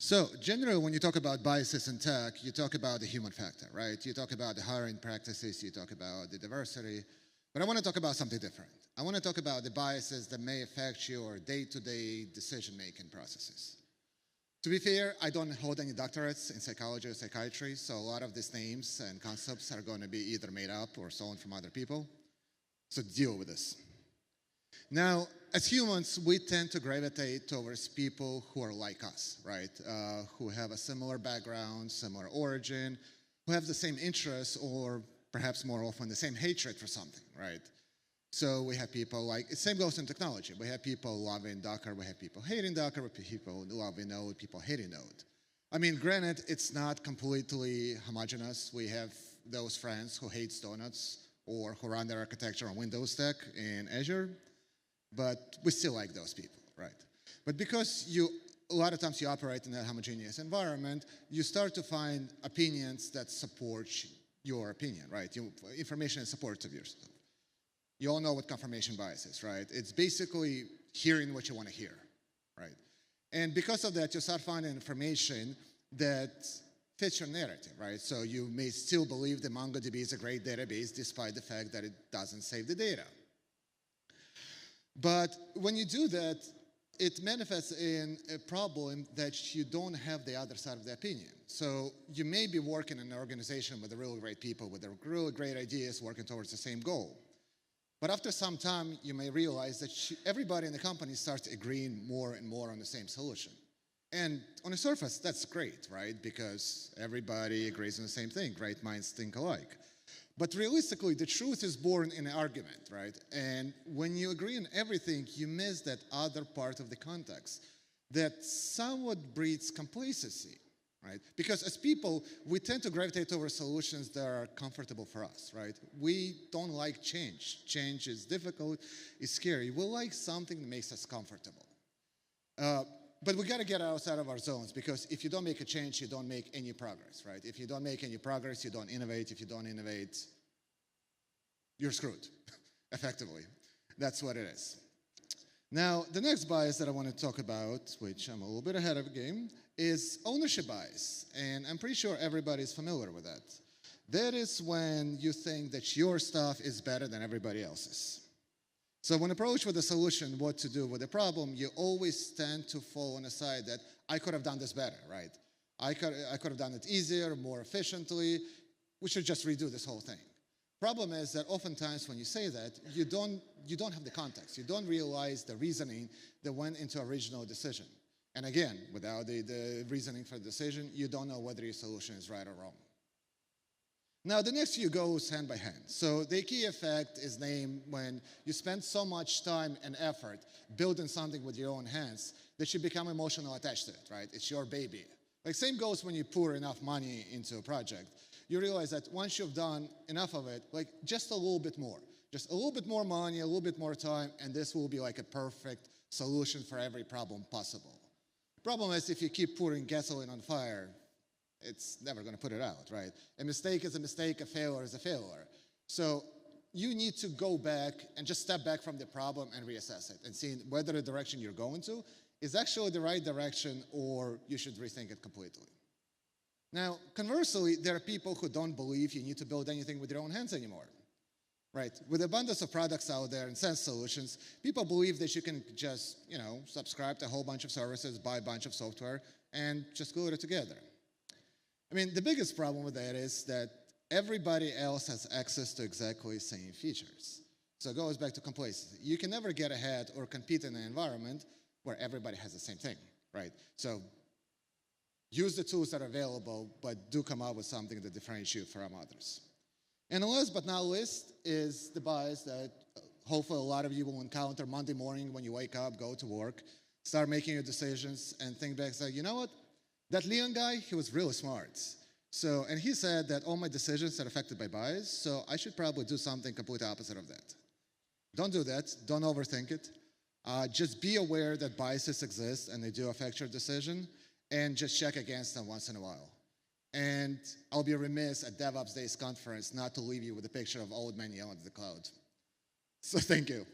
So generally, when you talk about biases in tech, you talk about the human factor, right? You talk about the hiring practices, you talk about the diversity, but I want to talk about something different. I want to talk about the biases that may affect your day-to-day decision-making processes. To be fair, I don't hold any doctorates in psychology or psychiatry, so a lot of these names and concepts are going to be either made up or stolen from other people. So deal with this. Now, as humans, we tend to gravitate towards people who are like us, right? Who have a similar background, similar origin, who have the same interests, or perhaps more often the same hatred for something, right? So we have people like, the same goes in technology. We have people loving Docker, we have people hating Docker, we have people loving Node, people hating Node. I mean, granted, it's not completely homogeneous. We have those friends who hate donuts or who run their architecture on Windows Stack in Azure, but we still like those people, right? But because a lot of times you operate in a homogeneous environment, you start to find opinions that support your opinion, right? Information is supportive of yourself. You all know what confirmation bias is, right? It's basically hearing what you want to hear, right? And because of that, you start finding information that fits your narrative, right? So you may still believe that MongoDB is a great database despite the fact that it doesn't save the data. But when you do that, it manifests in a problem that you don't have the other side of the opinion. So you may be working in an organization with really great people, with really great ideas, working towards the same goal. But after some time, you may realize that everybody in the company starts agreeing more and more on the same solution. And on the surface, that's great, right? Because everybody agrees on the same thing, right? Minds think alike. But realistically, the truth is born in an argument, right? And when you agree on everything, you miss that other part of the context that somewhat breeds complacency, right? Because as people, we tend to gravitate over solutions that are comfortable for us, right? We don't like change. Change is difficult, it's scary. We like something that makes us comfortable. But we got to get outside of our zones, because if you don't make a change, you don't make any progress, right? If you don't make any progress, you don't innovate. If you don't innovate, you're screwed, effectively. That's what it is. Now, the next bias that I want to talk about, which I'm a little bit ahead of the game, is ownership bias. And I'm pretty sure everybody's familiar with that. That is when you think that your stuff is better than everybody else's. So when approached with a solution, what to do with a problem, you always tend to fall on the side that I could have done this better, right? I could have done it easier, more efficiently. We should just redo this whole thing. Problem is that oftentimes when you say that, you don't have the context. You don't realize the reasoning that went into original decision. And again, without the reasoning for the decision, you don't know whether your solution is right or wrong. Now, the next few goes hand by hand. So the key effect is named when you spend so much time and effort building something with your own hands that you become emotionally attached to it, right? It's your baby. Like, same goes when you pour enough money into a project. You realize that once you've done enough of it, like just a little bit more. Just a little bit more money, a little bit more time, and this will be like a perfect solution for every problem possible. Problem is, if you keep pouring gasoline on fire, it's never going to put it out, right? A mistake is a mistake, a failure is a failure. So you need to go back and just step back from the problem and reassess it and see whether the direction you're going to is actually the right direction, or you should rethink it completely. Now, conversely, there are people who don't believe you need to build anything with your own hands anymore, right? With abundance of products out there and SaaS solutions, people believe that you can just, subscribe to a whole bunch of services, buy a bunch of software, and just glue it together. I mean, the biggest problem with that is that everybody else has access to exactly the same features. So it goes back to complacency. You can never get ahead or compete in an environment where everybody has the same thing, right? So use the tools that are available, but do come up with something that differentiates you from others. And the last but not least is the bias that hopefully a lot of you will encounter Monday morning when you wake up, go to work, start making your decisions, and think back and say, you know what? That Leon guy, he was really smart. So, and he said that all my decisions are affected by bias, so I should probably do something completely opposite of that. Don't do that. Don't overthink it. Just be aware that biases exist and they do affect your decision, and just check against them once in a while. And I'll be remiss at DevOps Days conference not to leave you with a picture of old man yelling at the cloud. So thank you.